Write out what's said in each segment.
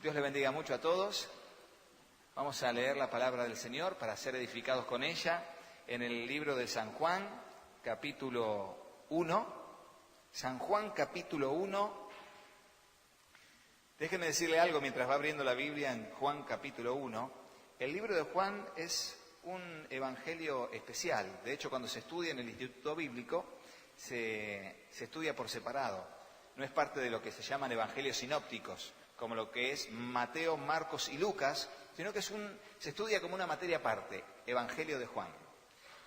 Dios le bendiga mucho a todos. Vamos a leer la palabra del Señor para ser edificados con ella en el libro de San Juan, capítulo 1. San Juan, capítulo 1. Déjeme decirle algo mientras va abriendo la Biblia en Juan, capítulo 1. El libro de Juan es un evangelio especial. De hecho, cuando se estudia en el Instituto Bíblico, se estudia por separado. No es parte de lo que se llaman evangelios sinópticos, como lo que es Mateo, Marcos y Lucas, sino que se estudia como una materia aparte, Evangelio de Juan.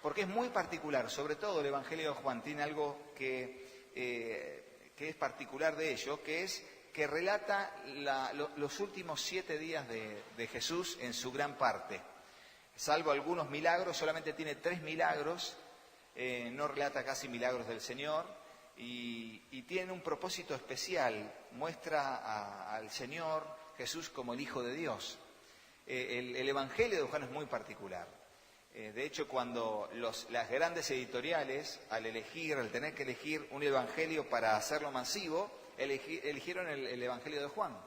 Porque es muy particular, sobre todo el Evangelio de Juan tiene algo que es particular de ello, que es que relata los últimos 7 días de Jesús en su gran parte. Salvo algunos milagros, solamente tiene 3 milagros, no relata casi milagros del Señor, y tiene un propósito especial, muestra al Señor Jesús como el Hijo de Dios. El Evangelio de Juan es muy particular. De hecho, cuando las grandes editoriales, al tener que elegir un evangelio para hacerlo masivo, eligieron el Evangelio de Juan.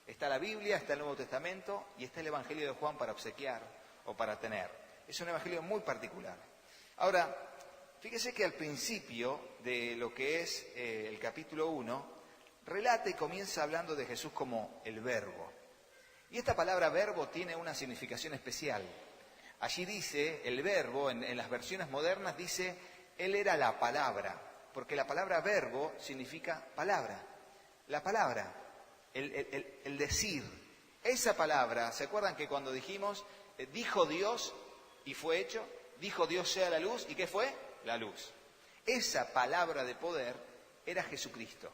Está la Biblia, está el Nuevo Testamento y está el Evangelio de Juan para obsequiar o para tener. Es un evangelio muy particular. Ahora, fíjese que al principio de lo que es el capítulo 1, relata y comienza hablando de Jesús como el Verbo. Y esta palabra verbo tiene una significación especial. Allí dice, el verbo, en las versiones modernas dice, Él era la palabra, porque la palabra verbo significa palabra. La palabra, el decir. Esa palabra, ¿se acuerdan que cuando dijimos, dijo Dios y fue hecho? Dijo Dios sea la luz, ¿y qué fue? La luz. Esa palabra de poder era Jesucristo.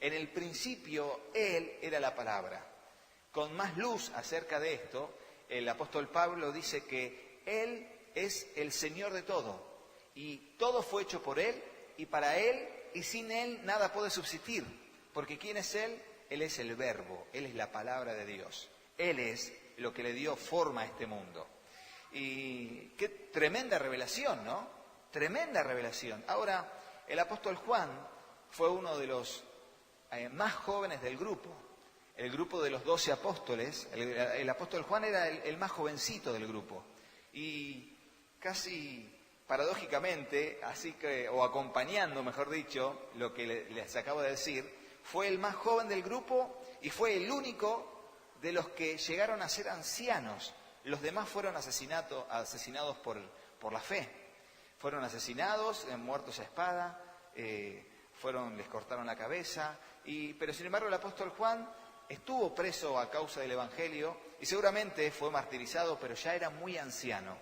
En el principio, Él era la palabra. Con más luz acerca de esto, el apóstol Pablo dice que Él es el Señor de todo, y todo fue hecho por Él, y para Él, y sin Él nada puede subsistir, porque ¿quién es Él? Él es el Verbo, Él es la palabra de Dios, Él es lo que le dio forma a este mundo. Y qué tremenda revelación, ¿no? Tremenda revelación. Ahora, el apóstol Juan fue uno de los más jóvenes del grupo. El grupo de los 12 apóstoles, el apóstol Juan era el más jovencito del grupo. Y casi paradójicamente, o acompañando, mejor dicho, lo que les acabo de decir, fue el más joven del grupo y fue el único de los que llegaron a ser ancianos. Los demás fueron asesinados por la fe. Fueron asesinados, muertos a espada, les cortaron la cabeza, pero sin embargo el apóstol Juan estuvo preso a causa del Evangelio y seguramente fue martirizado, pero ya era muy anciano.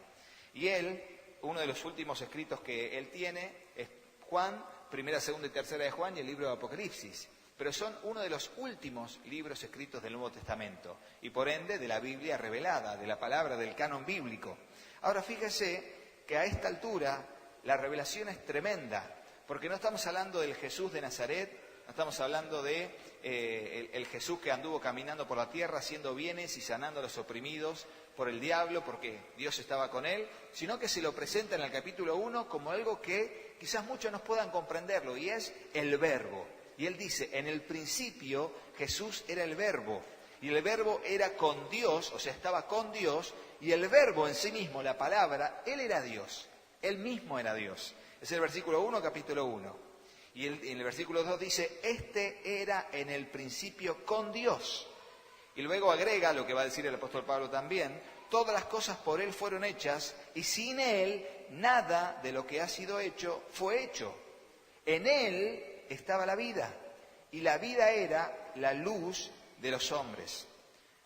Y él, uno de los últimos escritos que él tiene es Juan, primera, segunda y tercera de Juan y el libro de Apocalipsis. Pero son uno de los últimos libros escritos del Nuevo Testamento y por ende de la Biblia revelada, de la palabra, del canon bíblico. Ahora fíjese que a esta altura la revelación es tremenda, porque no estamos hablando del Jesús de Nazaret, no estamos hablando de el Jesús que anduvo caminando por la tierra haciendo bienes y sanando a los oprimidos por el diablo porque Dios estaba con él, sino que se lo presenta en el capítulo 1 como algo que quizás muchos no puedan comprenderlo, y es el Verbo. Y él dice, en el principio Jesús era el Verbo, y el Verbo era con Dios, o sea, estaba con Dios, y el Verbo en sí mismo, la palabra, Él era Dios, Él mismo era Dios. Es el versículo 1, capítulo 1. Y en el versículo 2 dice, este era en el principio con Dios. Y luego agrega lo que va a decir el apóstol Pablo también, todas las cosas por Él fueron hechas, y sin Él nada de lo que ha sido hecho fue hecho. En Él estaba la vida, y la vida era la luz de los hombres.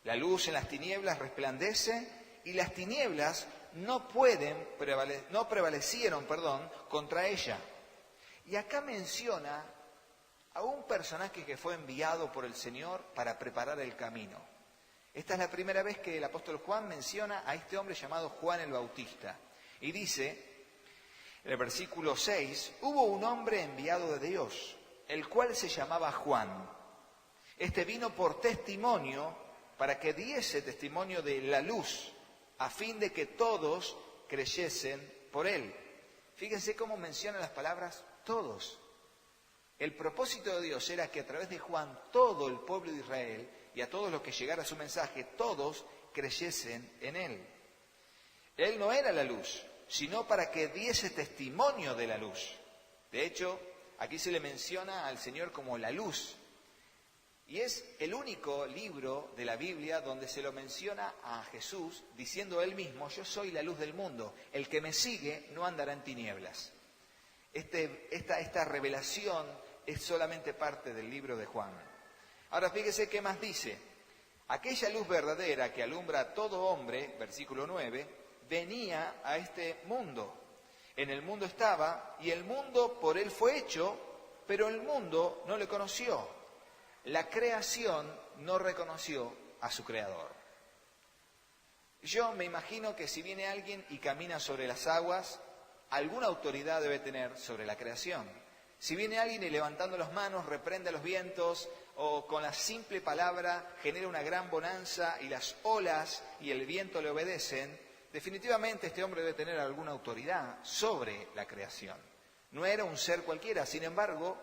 La luz en las tinieblas resplandece, y las tinieblas no prevalecieron contra ella. Y acá menciona a un personaje que fue enviado por el Señor para preparar el camino. Esta es la primera vez que el apóstol Juan menciona a este hombre llamado Juan el Bautista. Y dice, en el versículo 6, hubo un hombre enviado de Dios, el cual se llamaba Juan. Este vino por testimonio para que diese testimonio de la luz, a fin de que todos creyesen por él. Fíjense cómo menciona las palabras todos. El propósito de Dios era que a través de Juan todo el pueblo de Israel y a todos los que llegara su mensaje, todos creyesen en él. Él no era la luz, sino para que diese testimonio de la luz. De hecho, aquí se le menciona al Señor como la luz. Y es el único libro de la Biblia donde se lo menciona a Jesús diciendo él mismo: yo soy la luz del mundo, el que me sigue no andará en tinieblas. Esta revelación es solamente parte del libro de Juan. Ahora fíjese qué más dice. Aquella luz verdadera que alumbra a todo hombre, versículo 9, venía a este mundo. En el mundo estaba y el mundo por él fue hecho, pero el mundo no le conoció. La creación no reconoció a su creador. Yo me imagino que si viene alguien y camina sobre las aguas, alguna autoridad debe tener sobre la creación. Si viene alguien y levantando las manos reprende a los vientos o con la simple palabra genera una gran bonanza y las olas y el viento le obedecen, definitivamente este hombre debe tener alguna autoridad sobre la creación. No era un ser cualquiera, sin embargo,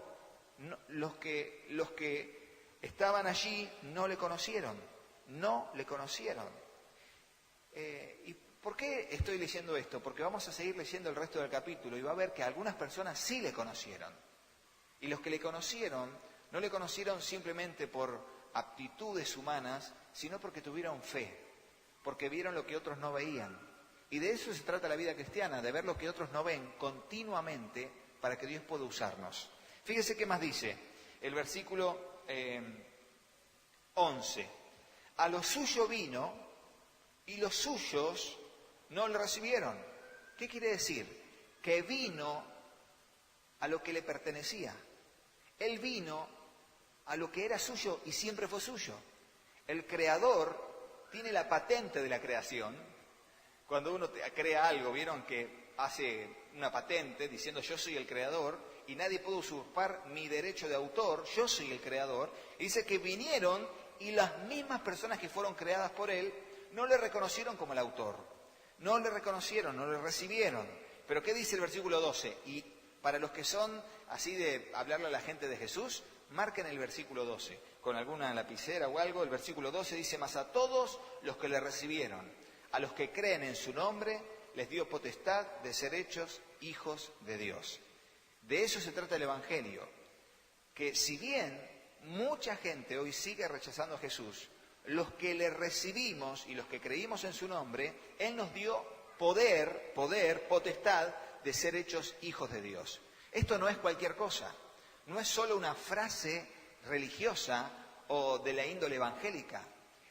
los que estaban allí no le conocieron. ¿Y por qué estoy leyendo esto? Porque vamos a seguir leyendo el resto del capítulo y va a ver que algunas personas sí le conocieron. Y los que le conocieron, no le conocieron simplemente por aptitudes humanas, sino porque tuvieron fe, porque vieron lo que otros no veían. Y de eso se trata la vida cristiana, de ver lo que otros no ven continuamente para que Dios pueda usarnos. Fíjese qué más dice el versículo 11. A lo suyo vino y los suyos no le recibieron. ¿Qué quiere decir? Que vino a lo que le pertenecía. Él vino a lo que era suyo y siempre fue suyo. El creador tiene la patente de la creación. Cuando uno crea algo, vieron que hace una patente diciendo yo soy el creador y nadie puede usurpar mi derecho de autor, yo soy el creador. Y dice que vinieron y las mismas personas que fueron creadas por él no le reconocieron como el autor. No le reconocieron, no le recibieron. Pero ¿qué dice el versículo 12? Y para los que son así de hablarle a la gente de Jesús, marquen el versículo 12. Con alguna lapicera o algo, el versículo 12 dice: mas a todos los que le recibieron, a los que creen en su nombre, les dio potestad de ser hechos hijos de Dios. De eso se trata el Evangelio, que si bien mucha gente hoy sigue rechazando a Jesús, los que le recibimos y los que creímos en su nombre, Él nos dio poder, potestad de ser hechos hijos de Dios. Esto no es cualquier cosa, no es solo una frase religiosa o de la índole evangélica,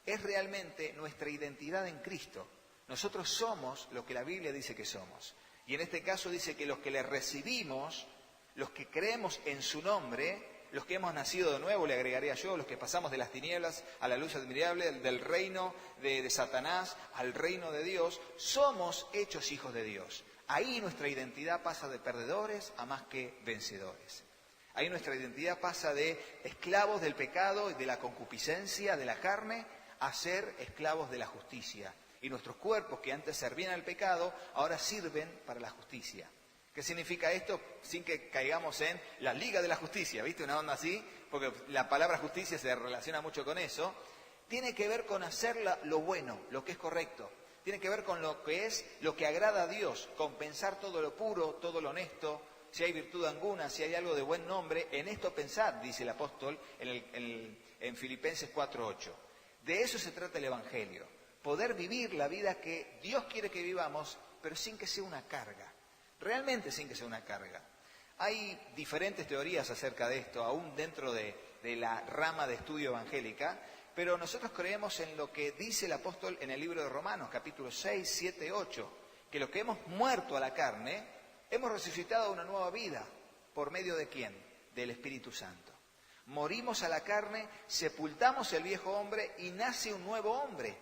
es realmente nuestra identidad en Cristo. Nosotros somos lo que la Biblia dice que somos. Y en este caso dice que los que le recibimos, los que creemos en su nombre, los que hemos nacido de nuevo, le agregaría yo, los que pasamos de las tinieblas a la luz admirable, del reino de Satanás al reino de Dios, somos hechos hijos de Dios. Ahí nuestra identidad pasa de perdedores a más que vencedores. Ahí nuestra identidad pasa de esclavos del pecado y de la concupiscencia de la carne a ser esclavos de la justicia. Y nuestros cuerpos, que antes servían al pecado, ahora sirven para la justicia. ¿Qué significa esto? Sin que caigamos en la Liga de la Justicia, ¿viste? Una onda así, porque la palabra justicia se relaciona mucho con eso. Tiene que ver con hacer lo bueno, lo que es correcto. Tiene que ver con lo que es lo que agrada a Dios, con pensar todo lo puro, todo lo honesto. Si hay virtud alguna, si hay algo de buen nombre, en esto pensad, dice el apóstol en Filipenses 4:8. De eso se trata el Evangelio. Poder vivir la vida que Dios quiere que vivamos, pero sin que sea una carga. Realmente sin que sea una carga. Hay diferentes teorías acerca de esto, aún dentro de la rama de estudio evangélica, pero nosotros creemos en lo que dice el apóstol en el libro de Romanos, capítulos 6, 7, 8, que los que hemos muerto a la carne, hemos resucitado a una nueva vida. ¿Por medio de quién? Del Espíritu Santo. Morimos a la carne, sepultamos el viejo hombre y nace un nuevo hombre.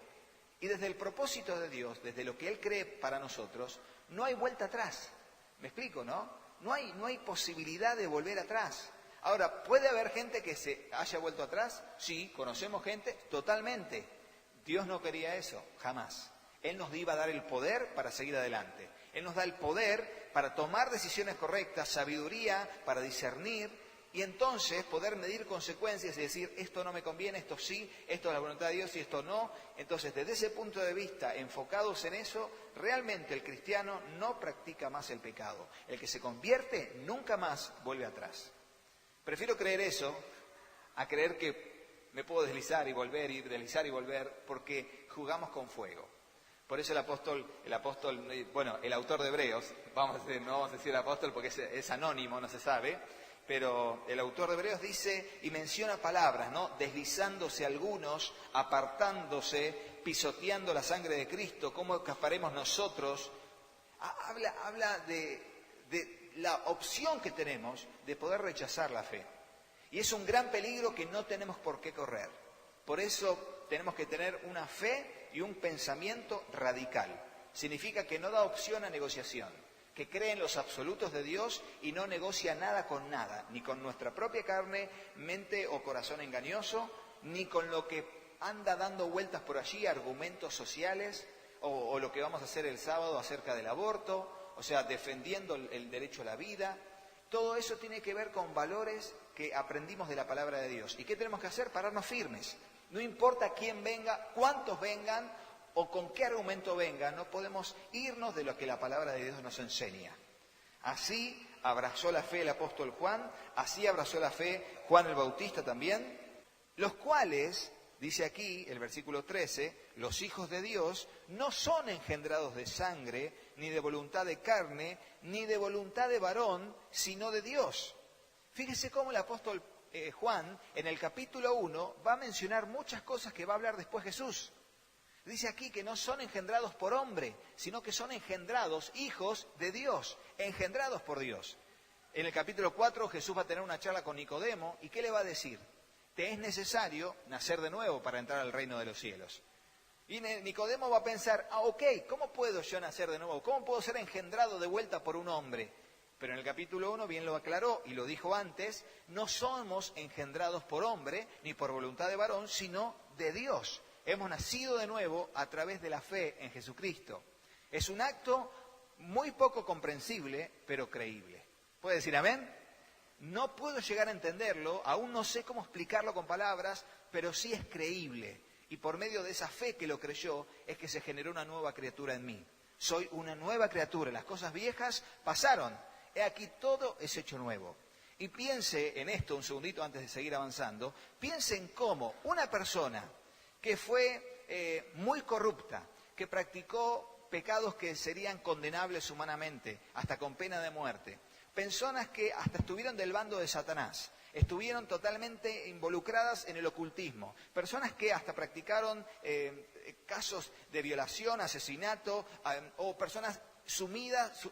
Y desde el propósito de Dios, desde lo que Él cree para nosotros, no hay vuelta atrás. ¿Me explico, no? No hay posibilidad de volver atrás. Ahora, ¿puede haber gente que se haya vuelto atrás? Sí, conocemos gente, totalmente. Dios no quería eso, jamás. Él nos iba a dar el poder para seguir adelante. Él nos da el poder para tomar decisiones correctas, sabiduría para discernir y entonces poder medir consecuencias y decir, esto no me conviene, esto sí, esto es la voluntad de Dios y esto no. Entonces, desde ese punto de vista, enfocados en eso, realmente el cristiano no practica más el pecado. El que se convierte nunca más vuelve atrás. Prefiero creer eso a creer que me puedo deslizar y volver, y deslizar y volver, porque jugamos con fuego. Por eso el autor de Hebreos, no vamos a decir el apóstol porque es anónimo, no se sabe, pero el autor de Hebreos dice y menciona palabras, ¿no? Deslizándose algunos, apartándose, pisoteando la sangre de Cristo, ¿cómo escaparemos nosotros? Habla de la opción que tenemos de poder rechazar la fe. Y es un gran peligro que no tenemos por qué correr. Por eso tenemos que tener una fe y un pensamiento radical. Significa que no da opción a negociación, que cree en los absolutos de Dios y no negocia nada con nada, ni con nuestra propia carne, mente o corazón engañoso, ni con lo que anda dando vueltas por allí, argumentos sociales, o lo que vamos a hacer el sábado acerca del aborto, o sea, defendiendo el derecho a la vida. Todo eso tiene que ver con valores que aprendimos de la palabra de Dios. ¿Y qué tenemos que hacer? Pararnos firmes. No importa quién venga, cuántos vengan o con qué argumento vengan, no podemos irnos de lo que la palabra de Dios nos enseña. Así abrazó la fe el apóstol Juan, así abrazó la fe Juan el Bautista también, los cuales, dice aquí el versículo 13, los hijos de Dios no son engendrados de sangre, ni de voluntad de carne, ni de voluntad de varón, sino de Dios. Fíjese cómo el apóstol Juan, en el capítulo 1, va a mencionar muchas cosas que va a hablar después Jesús. Dice aquí que no son engendrados por hombre, sino que son engendrados hijos de Dios, engendrados por Dios. En el capítulo 4 Jesús va a tener una charla con Nicodemo, ¿y qué le va a decir? Te es necesario nacer de nuevo para entrar al reino de los cielos. Y Nicodemo va a pensar, ¿cómo puedo yo nacer de nuevo? ¿Cómo puedo ser engendrado de vuelta por un hombre? Pero en el capítulo 1 bien lo aclaró y lo dijo antes, no somos engendrados por hombre ni por voluntad de varón, sino de Dios. Hemos nacido de nuevo a través de la fe en Jesucristo. Es un acto muy poco comprensible, pero creíble. ¿Puede decir amén? No puedo llegar a entenderlo, aún no sé cómo explicarlo con palabras, pero sí es creíble. Y por medio de esa fe que lo creyó, es que se generó una nueva criatura en mí. Soy una nueva criatura, las cosas viejas pasaron. He aquí todo es hecho nuevo. Y piense en esto un segundito antes de seguir avanzando. Piense en cómo una persona que fue muy corrupta, que practicó pecados que serían condenables humanamente, hasta con pena de muerte, personas que hasta estuvieron del bando de Satanás, estuvieron totalmente involucradas en el ocultismo, personas que hasta practicaron casos de violación, asesinato, o personas sumidas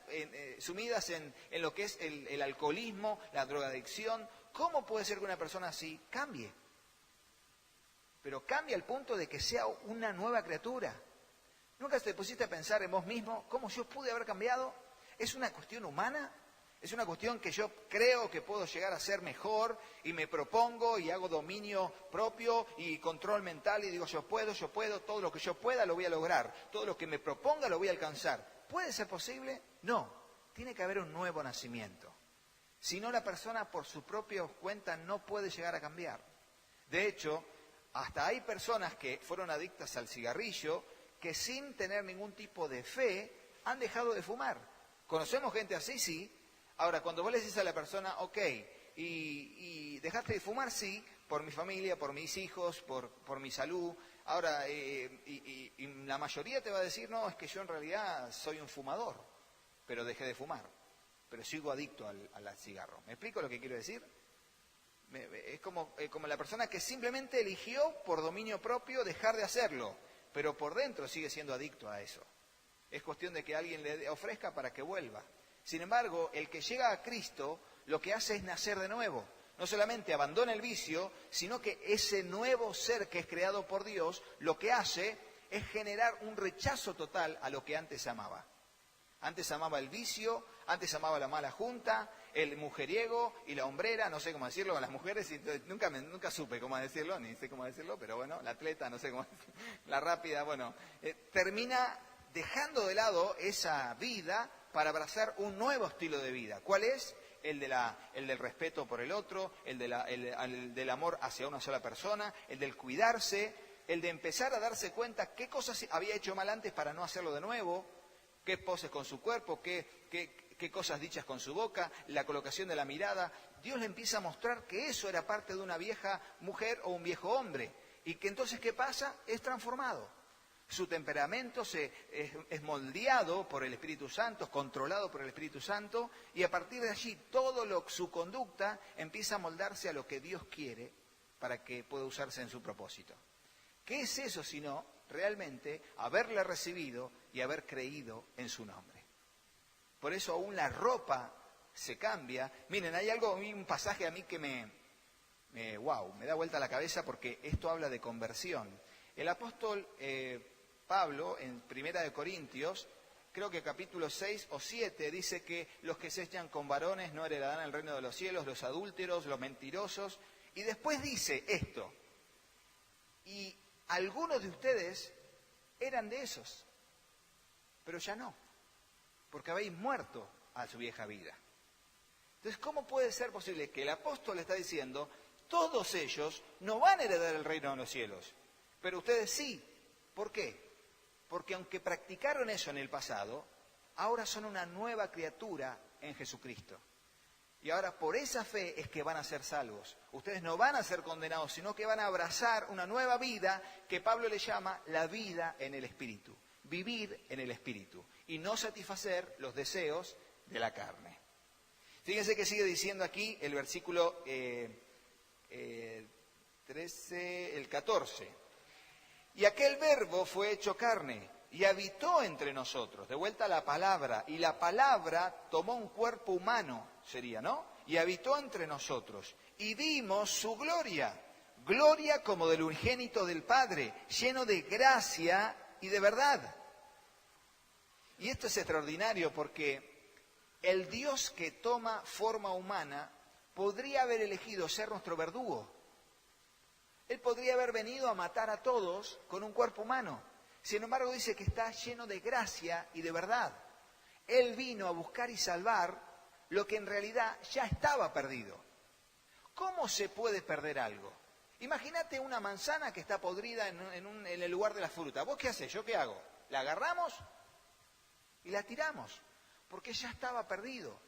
en lo que es el alcoholismo, la drogadicción. ¿Cómo puede ser que una persona así cambie? Pero cambia al punto de que sea una nueva criatura. ¿Nunca te pusiste a pensar en vos mismo cómo yo pude haber cambiado? ¿Es una cuestión humana? ¿Es una cuestión que yo creo que puedo llegar a ser mejor y me propongo y hago dominio propio y control mental y digo yo puedo, todo lo que yo pueda lo voy a lograr, todo lo que me proponga lo voy a alcanzar? ¿Puede ser posible? No, tiene que haber un nuevo nacimiento. Si no, la persona por su propia cuenta no puede llegar a cambiar. De hecho, hasta hay personas que fueron adictas al cigarrillo que sin tener ningún tipo de fe han dejado de fumar. ¿Conocemos gente así? Sí. Ahora, cuando vos le decís a la persona, y dejaste de fumar, sí, por mi familia, por mis hijos, por mi salud. Ahora, y la mayoría te va a decir, no, es que yo en realidad soy un fumador, pero dejé de fumar, pero sigo adicto al cigarro. ¿Me explico lo que quiero decir? Es como la persona que simplemente eligió por dominio propio dejar de hacerlo, pero por dentro sigue siendo adicto a eso. Es cuestión de que alguien le ofrezca para que vuelva. Sin embargo, el que llega a Cristo lo que hace es nacer de nuevo. No solamente abandona el vicio, sino que ese nuevo ser que es creado por Dios, lo que hace es generar un rechazo total a lo que antes amaba. Antes amaba el vicio, antes amaba la mala junta, el mujeriego y la hombrera, no sé cómo decirlo, a las mujeres, nunca supe cómo decirlo, ni sé cómo decirlo, pero bueno, la atleta, no sé cómo decirlo, la rápida, termina dejando de lado esa vida para abrazar un nuevo estilo de vida. ¿Cuál es? el del respeto por el otro, el del amor hacia una sola persona, el del cuidarse, el de empezar a darse cuenta qué cosas había hecho mal antes para no hacerlo de nuevo, qué poses con su cuerpo, qué cosas dichas con su boca, la colocación de la mirada. Dios le empieza a mostrar que eso era parte de una vieja mujer o un viejo hombre, y que entonces, ¿qué pasa? Es transformado. Su temperamento es moldeado por el Espíritu Santo, controlado por el Espíritu Santo, y a partir de allí su conducta empieza a moldarse a lo que Dios quiere para que pueda usarse en su propósito. ¿Qué es eso sino realmente haberle recibido y haber creído en su nombre? Por eso aún la ropa se cambia. Miren, hay un pasaje a mí que me da vuelta la cabeza, porque esto habla de conversión. El apóstol Pablo, en Primera de Corintios, creo que capítulo 6 o 7, dice que los que se echan con varones no heredarán el reino de los cielos, los adúlteros, los mentirosos. Y después dice esto: y algunos de ustedes eran de esos, pero ya no, porque habéis muerto a su vieja vida. Entonces, ¿cómo puede ser posible que el apóstol está diciendo, todos ellos no van a heredar el reino de los cielos, pero ustedes sí? ¿Por qué? Porque aunque practicaron eso en el pasado, ahora son una nueva criatura en Jesucristo. Y ahora por esa fe es que van a ser salvos. Ustedes no van a ser condenados, sino que van a abrazar una nueva vida que Pablo le llama la vida en el Espíritu. Vivir en el Espíritu y no satisfacer los deseos de la carne. Fíjense que sigue diciendo aquí el versículo 13, el 14. Y aquel verbo fue hecho carne y habitó entre nosotros. De vuelta a la palabra. Y la palabra tomó un cuerpo humano, sería, ¿no? Y habitó entre nosotros. Y vimos su gloria. Gloria como del unigénito del Padre, lleno de gracia y de verdad. Y esto es extraordinario porque el Dios que toma forma humana podría haber elegido ser nuestro verdugo. Él podría haber venido a matar a todos con un cuerpo humano. Sin embargo, dice que está lleno de gracia y de verdad. Él vino a buscar y salvar lo que en realidad ya estaba perdido. ¿Cómo se puede perder algo? Imagínate una manzana que está podrida en el lugar de la fruta. ¿Vos qué haces? ¿Yo qué hago? ¿La agarramos y la tiramos? Porque ya estaba perdido.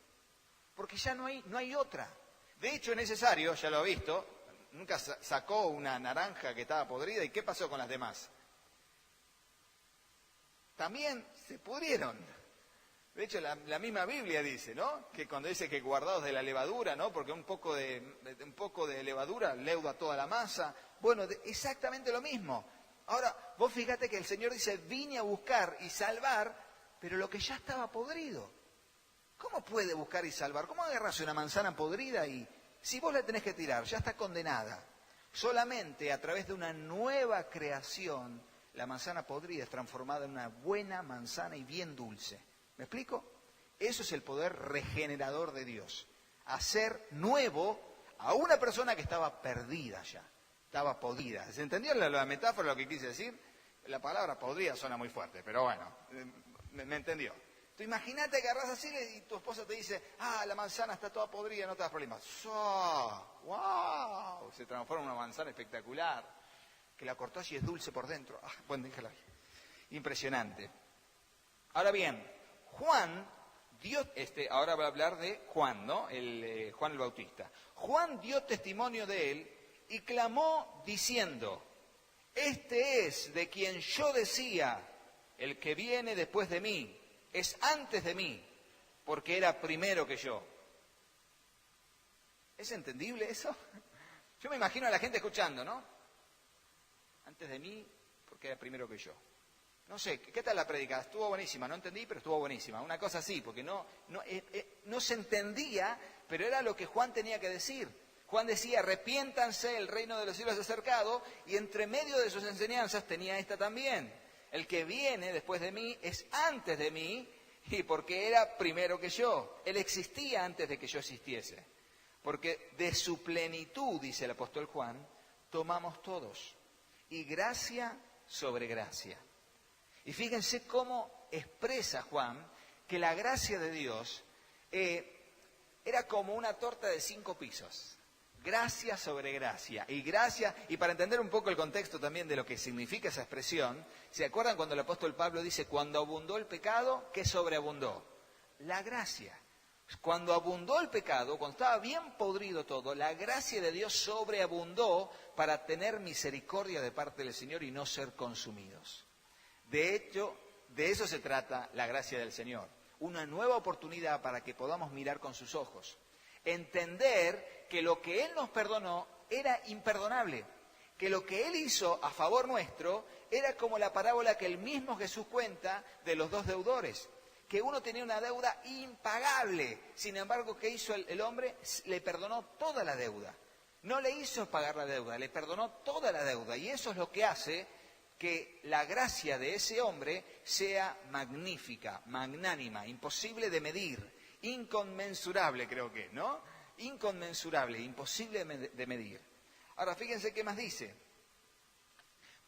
Porque ya no hay otra. De hecho, es necesario, ya lo he visto, nunca sacó una naranja que estaba podrida, ¿y qué pasó con las demás? También se pudrieron. De hecho, la misma Biblia dice, ¿no? Que cuando dice que guardados de la levadura, ¿no? Porque un poco de levadura leuda toda la masa. Bueno, exactamente lo mismo. Ahora, vos fíjate que el Señor dice, vine a buscar y salvar, pero lo que ya estaba podrido. ¿Cómo puede buscar y salvar? ¿Cómo agarras una manzana podrida y si vos la tenés que tirar, ya está condenada? Solamente a través de una nueva creación, la manzana podrida es transformada en una buena manzana y bien dulce. ¿Me explico? Eso es el poder regenerador de Dios. Hacer nuevo a una persona que estaba perdida ya, estaba podrida. ¿Se entendió la metáfora, lo que quise decir? La palabra podrida suena muy fuerte, pero bueno, me entendió. Tú imagínate que agarras así y tu esposa te dice, la manzana está toda podrida, no te das problemas. ¡Wow! Se transforma en una manzana espectacular, que la cortás y es dulce por dentro. Bueno, déjala ahí. Impresionante. Ahora bien, Juan, ahora va a hablar de Juan, ¿no? Juan el Bautista. Juan dio testimonio de él y clamó diciendo, este es de quien yo decía, el que viene después de mí, es antes de mí, porque era primero que yo. ¿Es entendible eso? Yo me imagino a la gente escuchando, ¿no? Antes de mí, porque era primero que yo. No sé, ¿qué tal la prédica? Estuvo buenísima, no entendí, pero estuvo buenísima. Una cosa así, porque no se entendía, pero era lo que Juan tenía que decir. Juan decía, arrepiéntanse, el reino de los cielos es acercado, y entre medio de sus enseñanzas tenía esta también. El que viene después de mí es antes de mí, y porque era primero que yo. Él existía antes de que yo existiese. Porque de su plenitud, dice el apóstol Juan, tomamos todos. Y gracia sobre gracia. Y fíjense cómo expresa Juan que la gracia de Dios era como una torta de 5 pisos. Gracia sobre gracia. Y gracia, y para entender un poco el contexto también de lo que significa esa expresión, ¿se acuerdan cuando el apóstol Pablo dice, cuando abundó el pecado, ¿qué sobreabundó? La gracia. Cuando abundó el pecado, cuando estaba bien podrido todo, la gracia de Dios sobreabundó para tener misericordia de parte del Señor y no ser consumidos. De hecho, de eso se trata la gracia del Señor. Una nueva oportunidad para que podamos mirar con sus ojos. Entender que lo que Él nos perdonó era imperdonable. Que lo que Él hizo a favor nuestro era como la parábola que el mismo Jesús cuenta de los 2 deudores. Que uno tenía una deuda impagable. Sin embargo, ¿qué hizo el hombre? Le perdonó toda la deuda. No le hizo pagar la deuda, le perdonó toda la deuda. Y eso es lo que hace que la gracia de ese hombre sea magnífica, magnánima, imposible de medir, inconmensurable creo que, ¿no? Inconmensurable, imposible de medir. Ahora, fíjense qué más dice.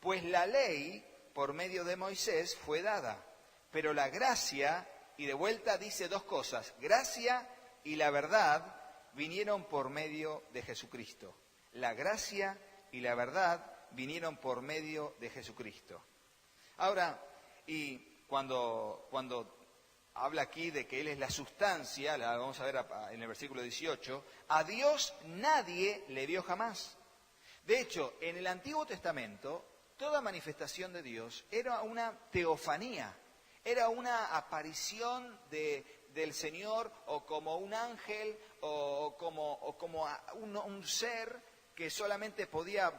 Pues la ley, por medio de Moisés, fue dada, pero la gracia, y de vuelta dice 2 cosas, gracia y la verdad vinieron por medio de Jesucristo. La gracia y la verdad vinieron por medio de Jesucristo. Ahora, y cuando habla aquí de que Él es la sustancia, la vamos a ver en el versículo 18, a Dios nadie le vio jamás. De hecho, en el Antiguo Testamento, toda manifestación de Dios era una teofanía, era una aparición del Señor o como un ángel o como un ser que solamente podía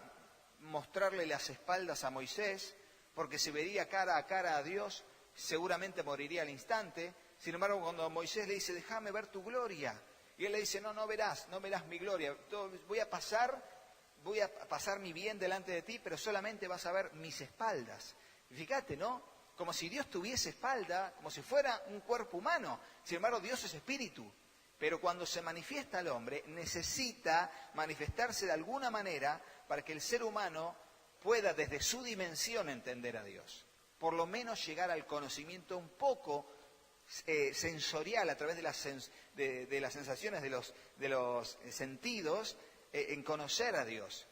mostrarle las espaldas a Moisés, porque si veía cara a cara a Dios, seguramente moriría al instante. Sin embargo, cuando Moisés le dice, déjame ver tu gloria, y él le dice, no verás mi gloria, voy a pasar mi bien delante de ti, pero solamente vas a ver mis espaldas. Y fíjate, ¿no? Como si Dios tuviese espalda, como si fuera un cuerpo humano. Sin embargo, Dios es espíritu. Pero cuando se manifiesta al hombre, necesita manifestarse de alguna manera para que el ser humano pueda desde su dimensión entender a Dios. Por lo menos llegar al conocimiento un poco sensorial a través de las sensaciones de los sentidos, en conocer a Dios.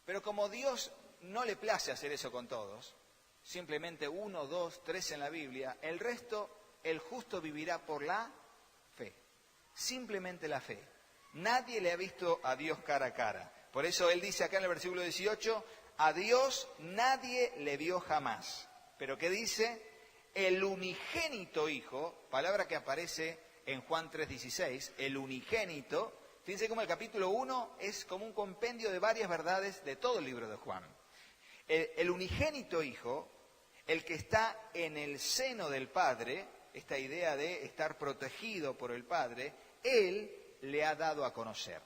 Pero como Dios no le place hacer eso con todos, simplemente 1, 2, 3 en la Biblia, el resto, el justo vivirá por la fe. Simplemente la fe. Nadie le ha visto a Dios cara a cara. Por eso Él dice acá en el versículo 18, a Dios nadie le vio jamás. Pero ¿qué dice? El unigénito Hijo, palabra que aparece en Juan 3:16, el unigénito. Fíjense cómo el capítulo 1 es como un compendio de varias verdades de todo el libro de Juan. El unigénito Hijo, el que está en el seno del Padre, esta idea de estar protegido por el Padre, Él le ha dado a conocer.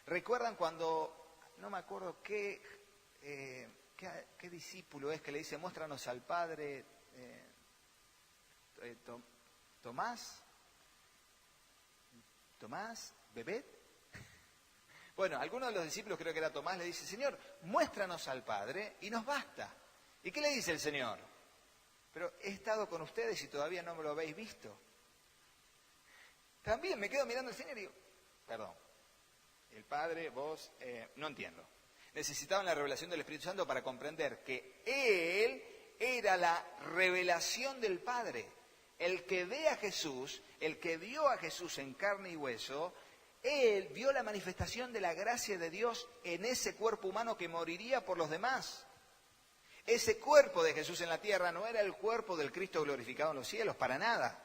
¿Recuerdan cuando, no me acuerdo qué discípulo es que le dice, muéstranos al Padre, Tomás, Bebet? Bueno, alguno de los discípulos, creo que era Tomás, le dice, Señor, muéstranos al Padre y nos basta. ¿Y qué le dice el Señor? Pero he estado con ustedes y todavía no me lo habéis visto. También me quedo mirando al Señor y digo, perdón, el Padre, vos, no entiendo. Necesitaban la revelación del Espíritu Santo para comprender que Él era la revelación del Padre. El que ve a Jesús, el que vio a Jesús en carne y hueso, Él vio la manifestación de la gracia de Dios en ese cuerpo humano que moriría por los demás. Ese cuerpo de Jesús en la tierra no era el cuerpo del Cristo glorificado en los cielos, para nada.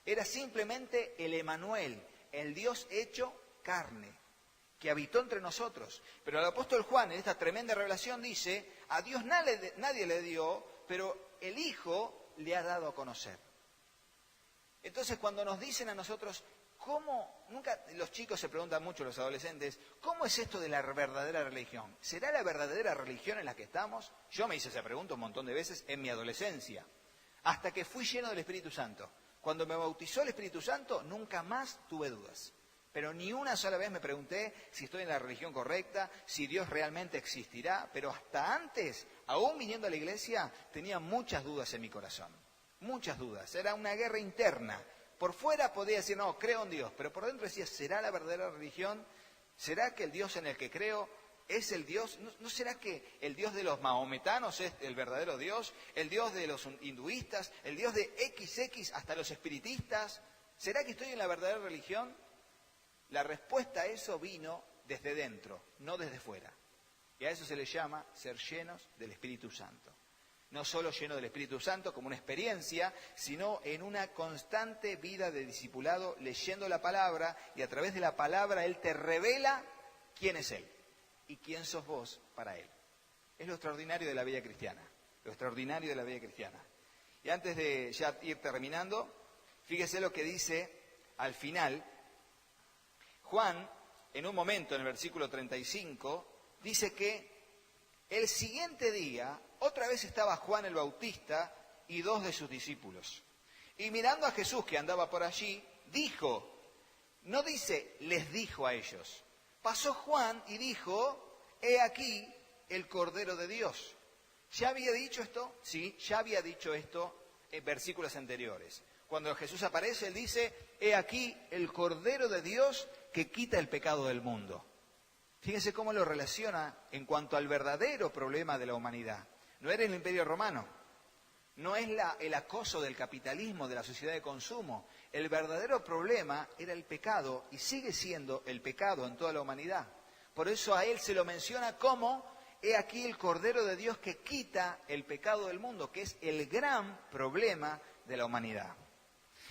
Era simplemente el Emanuel, el Dios hecho carne, que habitó entre nosotros. Pero el apóstol Juan, en esta tremenda revelación, dice, a Dios nadie le dio, pero el Hijo le ha dado a conocer. Entonces, cuando nos dicen a nosotros, ¿cómo? Nunca los chicos se preguntan mucho, los adolescentes, ¿cómo es esto de la verdadera religión? ¿Será la verdadera religión en la que estamos? Yo me hice esa pregunta un montón de veces en mi adolescencia, hasta que fui lleno del Espíritu Santo. Cuando me bautizó el Espíritu Santo, nunca más tuve dudas. Pero ni una sola vez me pregunté si estoy en la religión correcta, si Dios realmente existirá. Pero hasta antes, aún viniendo a la iglesia, tenía muchas dudas en mi corazón. Muchas dudas. Era una guerra interna Por fuera podía decir, no, creo en Dios, pero por dentro decía, ¿será la verdadera religión? ¿Será que el Dios en el que creo es el Dios? ¿No será que el Dios de los mahometanos es el verdadero Dios? ¿El Dios de los hinduistas? ¿El Dios de XX hasta los espiritistas? ¿Será que estoy en la verdadera religión? La respuesta a eso vino desde dentro, no desde fuera. Y a eso se le llama ser llenos del Espíritu Santo. No solo lleno del Espíritu Santo como una experiencia, sino en una constante vida de discipulado, leyendo la palabra, y a través de la palabra Él te revela quién es Él y quién sos vos para Él. Es lo extraordinario de la vida cristiana, lo extraordinario de la vida cristiana. Y antes de ya ir terminando, fíjese lo que dice al final. Juan, en un momento, en el versículo 35, dice que el siguiente día, otra vez estaba Juan el Bautista y 2 de sus discípulos. Y mirando a Jesús que andaba por allí, dijo, no dice, les dijo a ellos. Pasó Juan y dijo, he aquí el Cordero de Dios. ¿Ya había dicho esto? Sí, ya había dicho esto en versículos anteriores. Cuando Jesús aparece, Él dice, he aquí el Cordero de Dios que quita el pecado del mundo. Fíjense cómo lo relaciona en cuanto al verdadero problema de la humanidad. No era el Imperio Romano, no es el acoso del capitalismo, de la sociedad de consumo. El verdadero problema era el pecado y sigue siendo el pecado en toda la humanidad. Por eso a Él se lo menciona como, he aquí el Cordero de Dios que quita el pecado del mundo, que es el gran problema de la humanidad.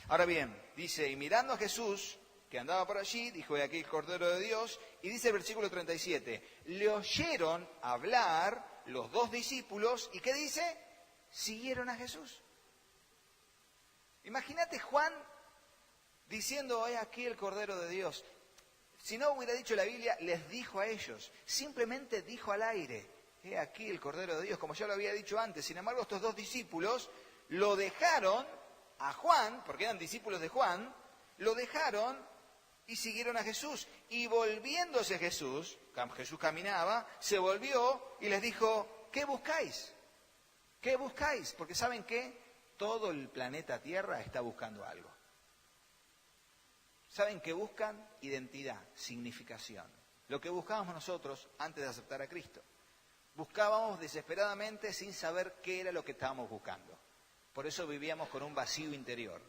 Ahora bien, dice, y mirando a Jesús, que andaba por allí, dijo, he aquí el Cordero de Dios, y dice el versículo 37, le oyeron hablar los 2 discípulos, ¿y qué dice? Siguieron a Jesús. Imagínate Juan diciendo, he aquí el Cordero de Dios. Si no hubiera dicho la Biblia, les dijo a ellos, simplemente dijo al aire, he aquí el Cordero de Dios, como ya lo había dicho antes. Sin embargo, estos 2 discípulos lo dejaron a Juan, porque eran discípulos de Juan, lo dejaron y siguieron a Jesús. Y volviéndose Jesús caminaba, se volvió y les dijo, ¿qué buscáis? ¿Qué buscáis? Porque ¿saben qué? Todo el planeta Tierra está buscando algo. ¿Saben qué buscan? Identidad, significación. Lo que buscábamos nosotros antes de aceptar a Cristo. Buscábamos desesperadamente sin saber qué era lo que estábamos buscando. Por eso vivíamos con un vacío interior.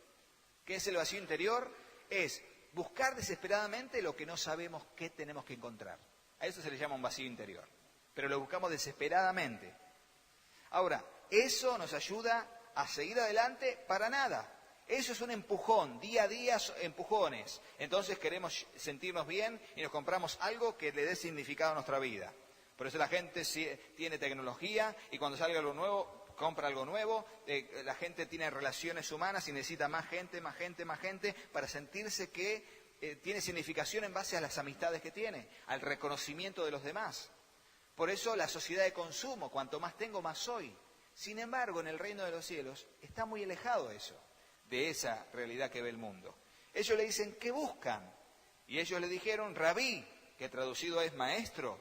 ¿Qué es el vacío interior? Es buscar desesperadamente lo que no sabemos qué tenemos que encontrar. A eso se le llama un vacío interior. Pero lo buscamos desesperadamente. Ahora, ¿eso nos ayuda a seguir adelante? Para nada. Eso es un empujón, día a día empujones. Entonces queremos sentirnos bien y nos compramos algo que le dé significado a nuestra vida. Por eso la gente tiene tecnología y cuando salga algo nuevo, compra algo nuevo. La gente tiene relaciones humanas y necesita más gente para sentirse que tiene significación en base a las amistades que tiene, al reconocimiento de los demás. Por eso la sociedad de consumo, cuanto más tengo, más soy. Sin embargo, en el reino de los cielos está muy alejado eso, de esa realidad que ve el mundo. Ellos le dicen, ¿qué buscan? Y ellos le dijeron, Rabí, que traducido es maestro,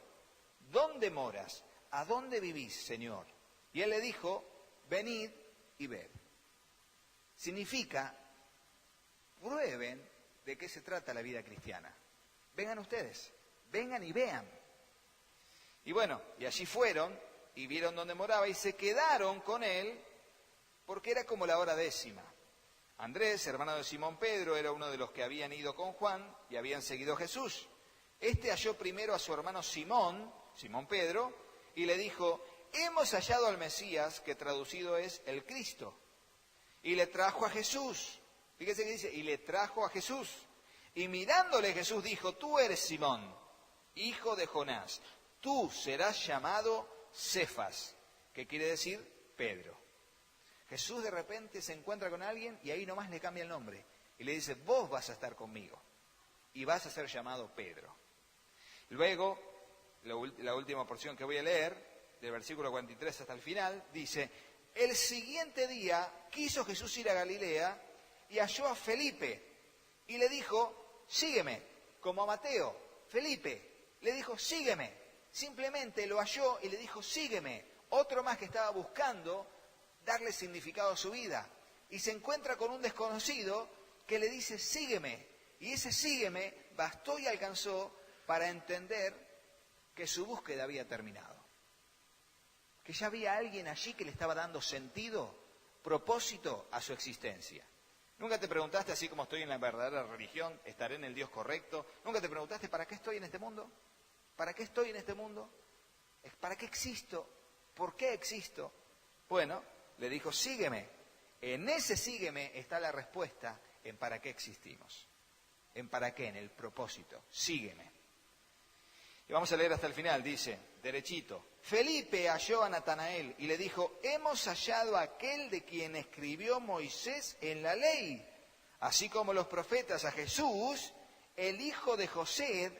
¿dónde moras? ¿A dónde vivís, Señor? Y él le dijo, venid y ved. Significa, prueben de qué se trata la vida cristiana. Vengan ustedes, vengan y vean. Y bueno, y allí fueron y vieron dónde moraba y se quedaron con él porque era como la hora 10. Andrés, hermano de Simón Pedro, era uno de los que habían ido con Juan y habían seguido a Jesús. Este halló primero a su hermano Simón Pedro, y le dijo, hemos hallado al Mesías, que traducido es el Cristo. Y le trajo a Jesús. Fíjese que dice, y le trajo a Jesús. Y mirándole Jesús dijo, tú eres Simón, hijo de Jonás. Tú serás llamado Cefas, que quiere decir Pedro. Jesús de repente se encuentra con alguien y ahí nomás le cambia el nombre. Y le dice, vos vas a estar conmigo. Y vas a ser llamado Pedro. Luego, la última porción que voy a leer, del versículo 43 hasta el final, dice, el siguiente día quiso Jesús ir a Galilea y halló a Felipe. Y le dijo, sígueme, como a Mateo. Felipe le dijo, sígueme. Simplemente lo halló y le dijo, sígueme. Otro más que estaba buscando darle significado a su vida. Y se encuentra con un desconocido que le dice, sígueme. Y ese sígueme bastó y alcanzó para entender que su búsqueda había terminado. Que ya había alguien allí que le estaba dando sentido, propósito a su existencia. ¿Nunca te preguntaste, así como estoy en la verdadera religión, estaré en el Dios correcto? ¿Nunca te preguntaste, ¿para qué estoy en este mundo? ¿Para qué estoy en este mundo? ¿Para qué existo? ¿Por qué existo? Bueno, le dijo, sígueme. En ese sígueme está la respuesta en para qué existimos. ¿En para qué? En el propósito. Sígueme. Y vamos a leer hasta el final, dice, derechito. Felipe halló a Natanael y le dijo, hemos hallado a aquel de quien escribió Moisés en la ley, así como los profetas, a Jesús, el hijo de José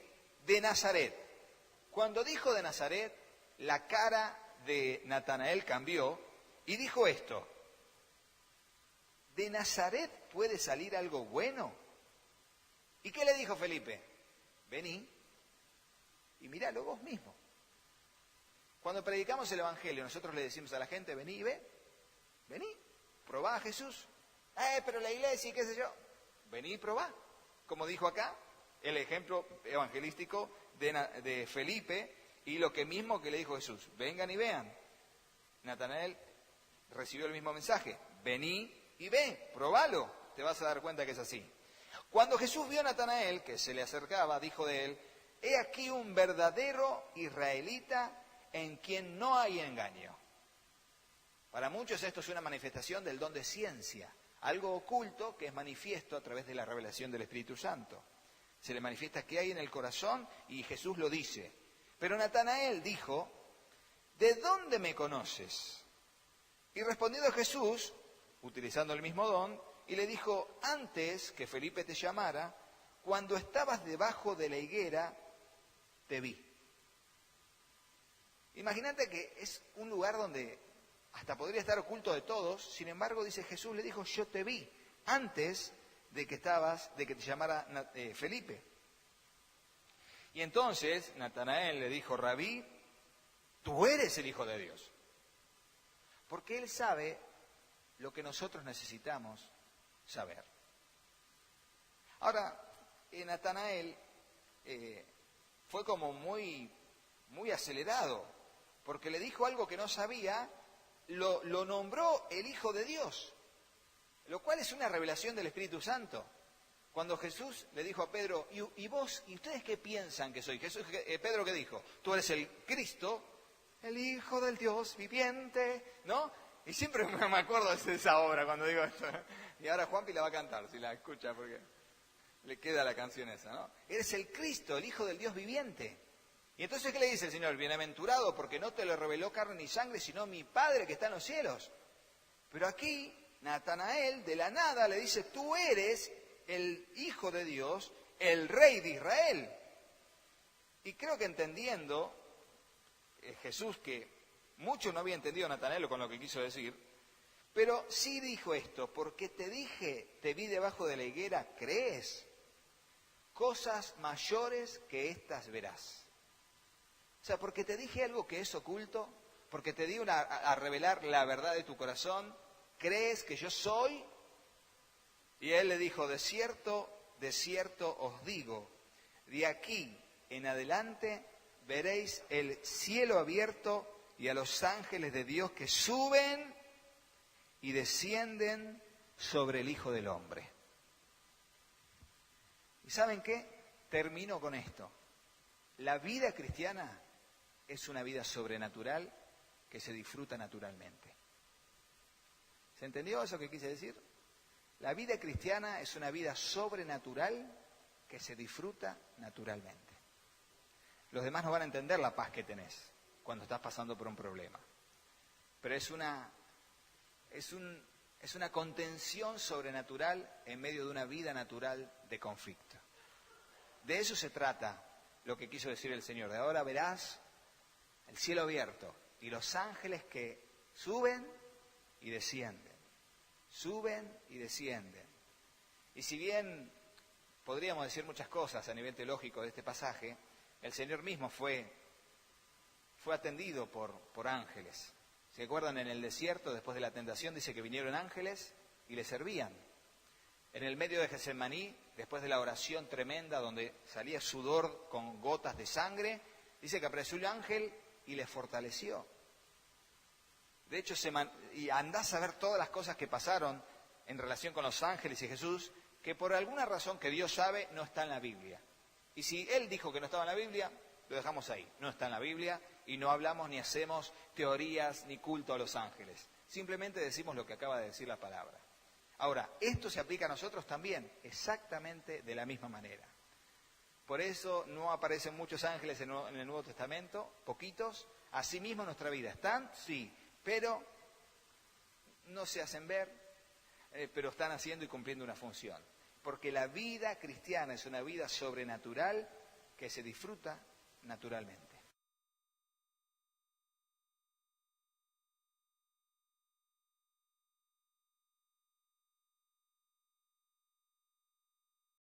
de Nazaret. Cuando dijo de Nazaret, la cara de Natanael cambió y dijo esto, ¿de Nazaret puede salir algo bueno? ¿Y qué le dijo Felipe? Vení y míralo vos mismo. Cuando predicamos el Evangelio, nosotros le decimos a la gente, vení y ve, vení, probá a Jesús. Pero la iglesia y qué sé yo. Vení y probá. Como dijo acá, el ejemplo evangelístico de Felipe y lo que mismo que le dijo Jesús. Vengan y vean. Natanael recibió el mismo mensaje. Vení y ve, probalo. Te vas a dar cuenta que es así. Cuando Jesús vio a Natanael, que se le acercaba, dijo de él, he aquí un verdadero israelita en quien no hay engaño. Para muchos esto es una manifestación del don de ciencia, algo oculto que es manifiesto a través de la revelación del Espíritu Santo. Se le manifiesta qué hay en el corazón y Jesús lo dice. Pero Natanael dijo, ¿de dónde me conoces? Y respondiendo Jesús, utilizando el mismo don, y le dijo, antes que Felipe te llamara, cuando estabas debajo de la higuera, te vi. Imagínate que es un lugar donde hasta podría estar oculto de todos, sin embargo, dice Jesús, le dijo, yo te vi antes de que te llamara Felipe. Y entonces Natanael le dijo, Rabí, tú eres el Hijo de Dios. Porque él sabe lo que nosotros necesitamos saber. Ahora, Natanael fue como muy acelerado, porque le dijo algo que no sabía, lo nombró el Hijo de Dios, lo cual es una revelación del Espíritu Santo. Cuando Jesús le dijo a Pedro, ¿y vos, y ustedes qué piensan que soy? Pedro, ¿qué dijo? Tú eres el Cristo, el Hijo del Dios viviente, ¿no? Y siempre me acuerdo de esa obra cuando digo esto. Y ahora Juanpi la va a cantar, si la escucha, porque le queda la canción esa, ¿no? Eres el Cristo, el Hijo del Dios viviente. Y entonces, ¿qué le dice el Señor? Bienaventurado, porque no te lo reveló carne ni sangre, sino mi Padre que está en los cielos. Pero aquí, Natanael, de la nada, le dice, tú eres el Hijo de Dios, el Rey de Israel. Y creo que entendiendo, Jesús, que mucho no había entendido Natanael con lo que quiso decir, pero sí dijo esto, porque te dije, te vi debajo de la higuera, ¿crees? Cosas mayores que estas verás. O sea, porque te dije algo que es oculto, porque te di a revelar la verdad de tu corazón, ¿crees que yo soy? Y él le dijo, de cierto os digo, de aquí en adelante veréis el cielo abierto y a los ángeles de Dios que suben y descienden sobre el Hijo del Hombre. ¿Y saben qué? Termino con esto. La vida cristiana es una vida sobrenatural que se disfruta naturalmente. ¿Se entendió eso que quise decir? La vida cristiana es una vida sobrenatural que se disfruta naturalmente. Los demás no van a entender la paz que tenés cuando estás pasando por un problema. Pero es una contención sobrenatural en medio de una vida natural de conflicto. De eso se trata lo que quiso decir el Señor. De ahora verás el cielo abierto y los ángeles que suben y descienden. Suben y descienden. Y si bien podríamos decir muchas cosas a nivel teológico de este pasaje, el Señor mismo fue atendido por ángeles. ¿Se acuerdan? En el desierto, después de la tentación, dice que vinieron ángeles y le servían. En el medio de Getsemaní, después de la oración tremenda donde salía sudor con gotas de sangre, dice que apareció un ángel y le fortaleció. De hecho, y andás a ver todas las cosas que pasaron en relación con los ángeles y Jesús, que por alguna razón que Dios sabe, no está en la Biblia. Y si Él dijo que no estaba en la Biblia, lo dejamos ahí. No está en la Biblia y no hablamos ni hacemos teorías ni culto a los ángeles. Simplemente decimos lo que acaba de decir la palabra. Ahora, esto se aplica a nosotros también, exactamente de la misma manera. Por eso no aparecen muchos ángeles en el Nuevo Testamento, poquitos. Asimismo en nuestra vida están, sí, pero no se hacen ver, pero están haciendo y cumpliendo una función. Porque la vida cristiana es una vida sobrenatural que se disfruta naturalmente.